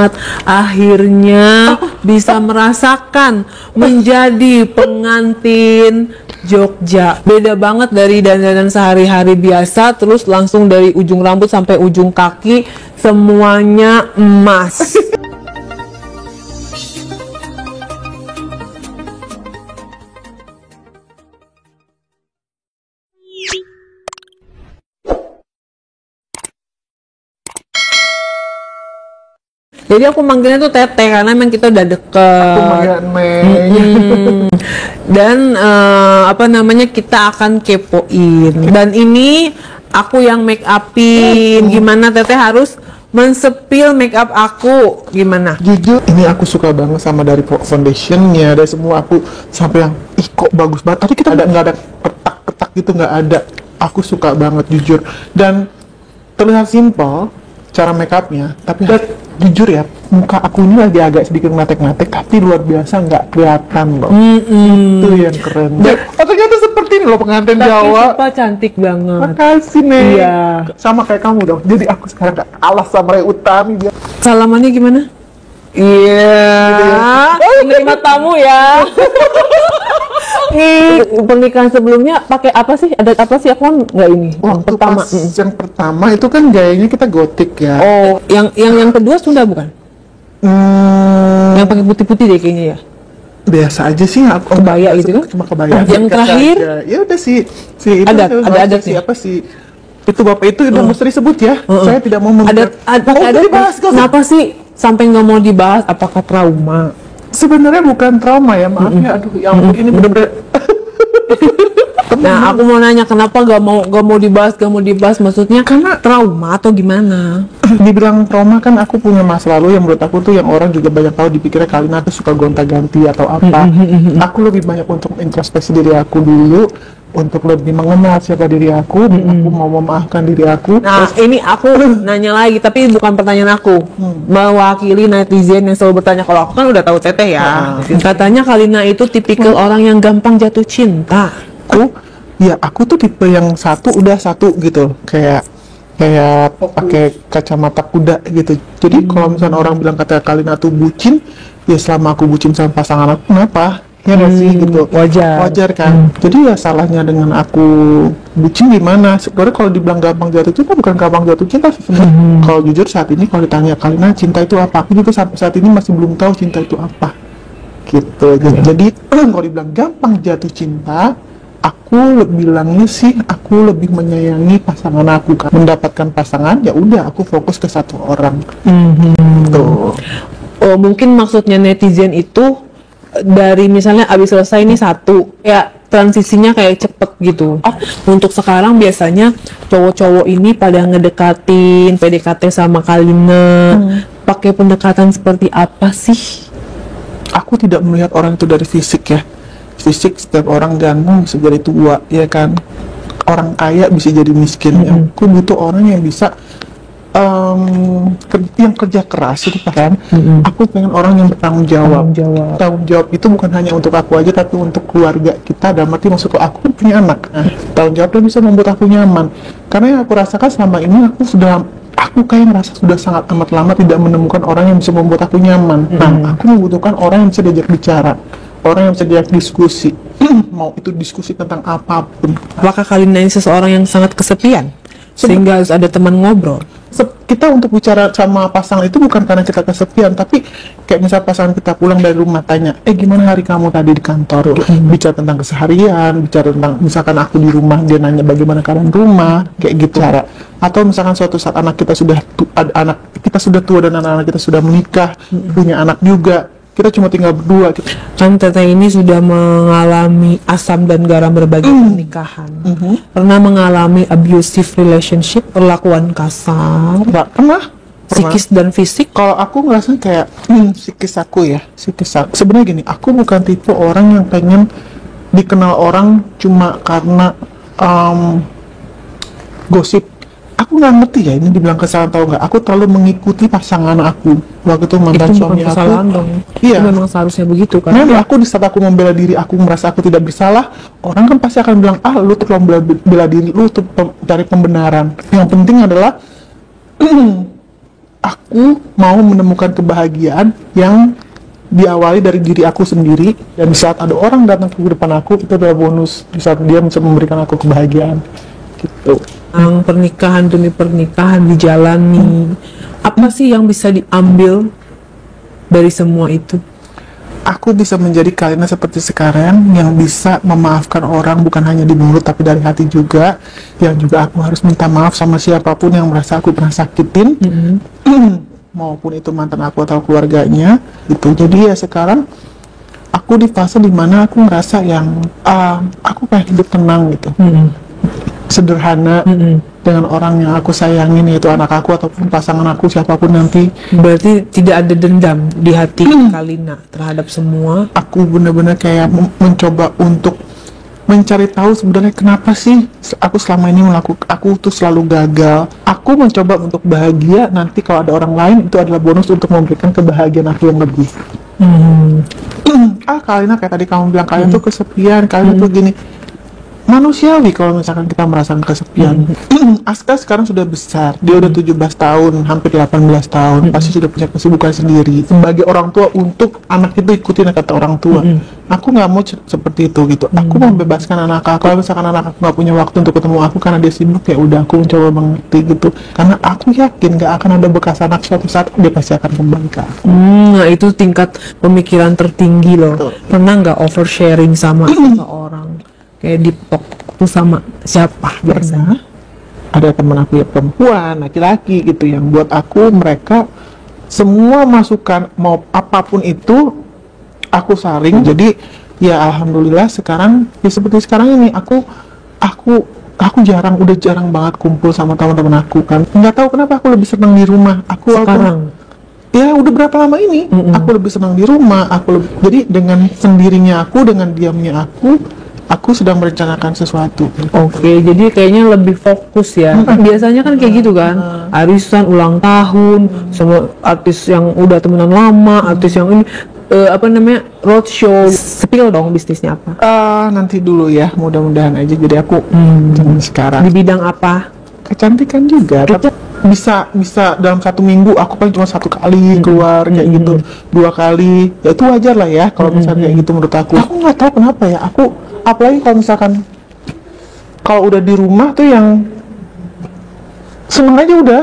banget akhirnya bisa merasakan menjadi pengantin Jogja. Beda banget dari dandanan sehari-hari biasa, terus langsung dari ujung rambut sampai ujung kaki semuanya emas. Jadi aku manggilnya tuh Teteh karena emang kita udah deket. Aku manggil Mei. Dan apa namanya, kita akan kepoin. Dan ini aku yang make upin. Gimana Teteh harus mensepil make up aku? Gimana? Jujur, ini aku suka banget sama dari foundationnya, dari semua aku sampai yang ih kok bagus banget. Tapi kita nggak ada ketak-ketak gitu, nggak ada. Aku suka banget jujur. Dan terlihat simpel cara make upnya, tapi jujur ya, muka aku ini lagi agak sedikit ngatek-ngatek, tapi luar biasa nggak kelihatan loh. Itu yang keren. Oh ternyata seperti ini loh pengantin Jawa. Tapi cantik banget. Makasih Nek. Iya. Sama kayak kamu dong. Jadi aku sekarang gak kalah sama Ray Utami dia. Salamannya gimana? Iya. Menerima tamu ya. Pernikahan sebelumnya pakai apa sih? Adat apa sih? Aku kan nggak ini. Waktu pertama. yang pertama itu kan gayanya kita gotik ya. Oh, yang kedua Sunda bukan? Yang pakai putih-putih deh kayaknya ya. Biasa aja sih, aku Kebaya gitu kan? cuma kebaya. Yang terakhir ya udah sih itu ada adat sih. apa sih? Itu Bapak itu udah mesti disebut ya. Saya tidak mau Adat dibahas kok. Kenapa sih sampai nggak mau dibahas? Apakah trauma? Sebenarnya bukan trauma ya, maaf ya. Aduh, ya ampun, ini bener-bener. Nah, aku mau nanya kenapa gak mau dibahas, maksudnya karena trauma atau gimana? Dibilang trauma kan aku punya masa lalu yang menurut aku tuh yang orang juga banyak tahu dipikirnya Kalina tuh suka gonta-ganti atau apa. Aku lebih banyak untuk introspeksi diri aku dulu, untuk lebih mengenal siapa diri aku, aku mau memaafkan diri aku. Nah, ini aku nanya lagi, tapi bukan pertanyaan aku. Mewakili netizen yang selalu bertanya, kalau aku kan udah tahu Teteh ya. Katanya Kalina itu tipikal orang yang gampang jatuh cinta. Aku tuh tipe yang satu gitu, kayak pakai kacamata kuda gitu. Jadi kalau misalnya orang bilang kata Kalina tuh bucin, ya selama aku bucin sama pasangan aku, kenapa? Ya nggak sih gitu. Wajar kan. Jadi ya salahnya dengan aku bucin gimana? Sebenarnya kalau dibilang gampang jatuh cinta, bukan gampang jatuh cinta sih sebenarnya. Kalau jujur saat ini kalau ditanya Kalina cinta itu apa, aku juga sampai saat ini masih belum tahu cinta itu apa. Gitu. Jadi kalau dibilang gampang jatuh cinta, aku bilangnya sih aku lebih menyayangi pasangan aku kan. Mendapatkan pasangan ya udah aku fokus ke satu orang. Tuh. Oh, mungkin maksudnya netizen itu dari misalnya abis selesai ini satu ya transisinya kayak cepet gitu. Untuk sekarang biasanya cowok-cowok ini pada ngedekatin PDKT sama Kalina pakai pendekatan seperti apa sih? Aku tidak melihat orang itu dari fisik ya. Fisik setiap orang ganteng bisa jadi tua ya kan, orang kaya bisa jadi miskin. Aku butuh orang yang bisa yang kerja keras itu kan. Aku pengen orang yang bertanggung jawab. Tanggung jawab itu bukan hanya untuk aku aja tapi untuk keluarga kita. Dan arti maksudku aku kan punya anak. Tanggung jawab itu bisa membuat aku nyaman. Karena yang aku rasakan selama ini aku kayak merasa sudah sangat amat lama tidak menemukan orang yang bisa membuat aku nyaman. Nah, aku membutuhkan orang yang bisa diajak bicara, orang yang bisa diajak diskusi. Mau itu diskusi tentang apapun. Apakah Kalina ini seseorang yang sangat kesepian sehingga harus ada teman ngobrol? Kita untuk bicara sama pasangan itu bukan karena kita kesepian, tapi kayak misal pasangan kita pulang dari rumah tanya, gimana hari kamu tadi di kantor? Bicara tentang keseharian, bicara tentang misalkan aku di rumah dia nanya bagaimana keadaan rumah, kayak gitu. Atau misalkan suatu saat anak kita sudah tua dan anak-anak kita sudah menikah, punya anak juga, kita cuma tinggal berdua gitu. Kan Teteh ini sudah mengalami asam dan garam berbagai pernikahan. Pernah mengalami abusive relationship, perlakuan kasar? Nggak pernah. Psikis dan fisik? Kalau aku ngerasa kayak psikis aku. Sebenarnya gini, aku bukan tipe orang yang pengen dikenal orang cuma karena gosip. Aku nggak ngerti ya ini dibilang kesalahan atau nggak. Aku terlalu mengikuti pasangan aku. Waktu itu mantan suami aku. Dong. Iya. Itu memang seharusnya begitu kan? Memang aku di saat aku membela diri, aku merasa aku tidak bersalah. Orang kan pasti akan bilang, lu terlalu bela diri, lu cari pembenaran. Yang penting adalah aku mau menemukan kebahagiaan yang diawali dari diri aku sendiri, dan di saat ada orang datang ke depan aku, itu adalah bonus di saat dia bisa memberikan aku kebahagiaan gitu. Yang pernikahan demi pernikahan dijalani, apa sih yang bisa diambil dari semua itu? Aku bisa menjadi Kalina seperti sekarang, yang bisa memaafkan orang bukan hanya di mulut tapi dari hati juga, yang juga aku harus minta maaf sama siapapun yang merasa aku pernah sakitin, maupun itu mantan aku atau keluarganya gitu. Jadi ya sekarang aku di fase dimana aku ngerasa yang aku pengen hidup tenang gitu, sederhana, dengan orang yang aku sayangin, yaitu anak aku ataupun pasangan aku, siapapun nanti. Berarti tidak ada dendam di hati Kalina terhadap semua. Aku benar-benar kayak mencoba untuk mencari tahu sebenarnya kenapa sih aku selama ini aku tuh selalu gagal. Aku mencoba untuk bahagia, nanti kalau ada orang lain itu adalah bonus untuk memberikan kebahagiaan aku yang lebih. Kalina kayak tadi kamu bilang, kalian tuh kesepian, kalian tuh gini. Manusiawi kalau misalkan kita merasakan kesepian. Aska sekarang sudah besar, dia udah 17 tahun, hampir 18 tahun, pasti sudah punya kesibukan sendiri. Sebagai orang tua, untuk anak itu ikutin kata orang tua. Aku nggak mau seperti itu gitu. Aku membebaskan anak aku. Kalau misalkan anak aku nggak punya waktu untuk ketemu aku karena dia sibuk, ya udah aku mencoba mengerti gitu. Karena aku yakin nggak akan ada bekas anak, suatu saat dia pasti akan kembali ke aku. Nah itu tingkat pemikiran tertinggi loh. Betul. Pernah nggak oversharing sama seseorang? Kayak dipok tuh sama siapa biasanya? Ada teman aku yang perempuan, laki-laki gitu, yang buat aku mereka semua masukan mau apapun itu aku saring. Jadi ya alhamdulillah sekarang ya seperti sekarang ini aku udah jarang banget kumpul sama teman-teman aku kan. Nggak tahu kenapa aku lebih senang di rumah. Sekarang ya udah berapa lama ini aku lebih senang di rumah. Jadi dengan sendirinya aku, dengan diamnya aku sedang merencanakan sesuatu. Oke, jadi kayaknya lebih fokus ya. Biasanya kan kayak gitu kan, arisan, ulang tahun, sama artis yang udah temenan lama, artis yang ini roadshow. Spill dong bisnisnya apa? Nanti dulu ya, mudah-mudahan aja. Jadi aku jangan sekarang. Di bidang apa? Kecantikan juga. Tapi bisa dalam 1 minggu aku paling cuma 1 kali keluar kayak gitu, 2 kali. Ya itu wajar lah ya kalau misalnya kayak gitu menurut aku. Aku nggak tahu kenapa ya. Apalagi kalau misalkan kalau udah di rumah tuh yang seneng aja udah.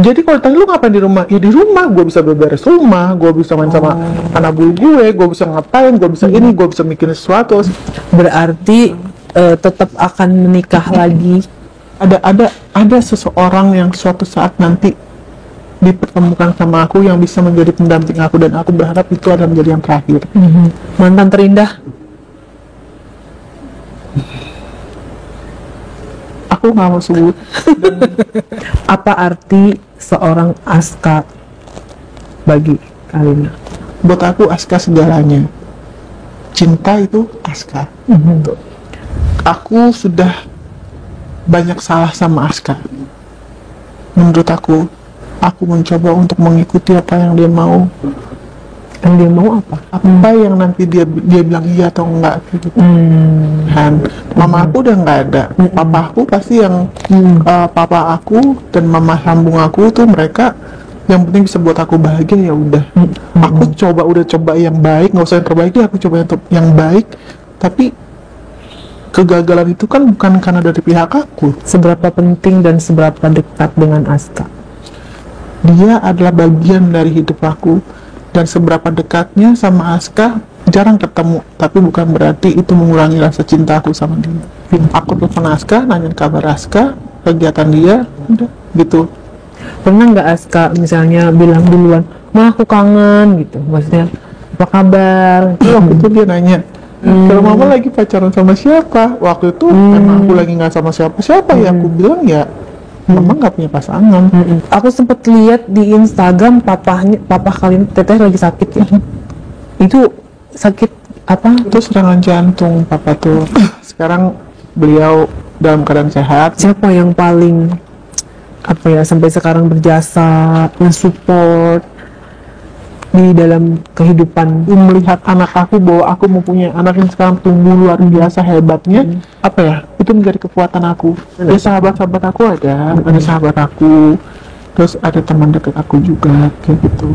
Jadi kalau ditanya lu ngapain di rumah, ya di rumah gue bisa beberes rumah, gue bisa main sama anak bulu gue bisa ngapain, gue bisa ini, gue bisa mikirin sesuatu. Berarti tetap akan menikah lagi. Ada seseorang yang suatu saat nanti dipertemukan sama aku yang bisa menjadi pendamping aku, dan aku berharap itu adalah menjadi yang terakhir. Mantan terindah? Aku nggak mau sebut. Apa arti seorang Aska bagi Kalina? Buat aku Aska segalanya. Cinta itu Aska. Aku sudah banyak salah sama Aska. Menurut aku mencoba untuk mengikuti apa yang dia mau. Yang dia mau apa yang nanti dia bilang iya atau enggak gitu. Dan mama aku udah nggak ada. Papa aku pasti yang papa aku dan mama sambung aku tuh, mereka yang penting bisa buat aku bahagia, ya udah. Aku udah coba yang baik, nggak usah yang terbaik deh, aku coba yang baik. Tapi kegagalan itu kan bukan karena dari pihak aku. Seberapa penting dan seberapa dekat dengan Aska? Dia adalah bagian dari hidup aku. Dan seberapa dekatnya sama Aska jarang ketemu, tapi bukan berarti itu mengurangi rasa cinta aku sama dia. Aku telepon Aska, nanya kabar Aska, kegiatan dia, udah gitu. Pernah nggak Aska misalnya bilang duluan, "Ma, aku kangen," gitu, maksudnya apa kabar? Waktu itu dia nanya, kalau mama lagi pacaran sama siapa? Waktu itu emang aku lagi nggak sama siapa-siapa. Ya aku bilang ya mama nggak punya pasangan. Aku sempet lihat di Instagram papa kalian teteh lagi sakit ya. Itu sakit apa? Itu serangan jantung papa tuh. Sekarang beliau dalam keadaan sehat. Siapa yang paling sampai sekarang berjasa mensupport di dalam kehidupan? Melihat anak aku, bahwa aku mempunyai anak yang sekarang tumbuh luar biasa hebatnya, itu menjadi kekuatan aku. Ya sahabat-sahabat aku ada sahabat aku terus ada teman dekat aku juga kayak gitu.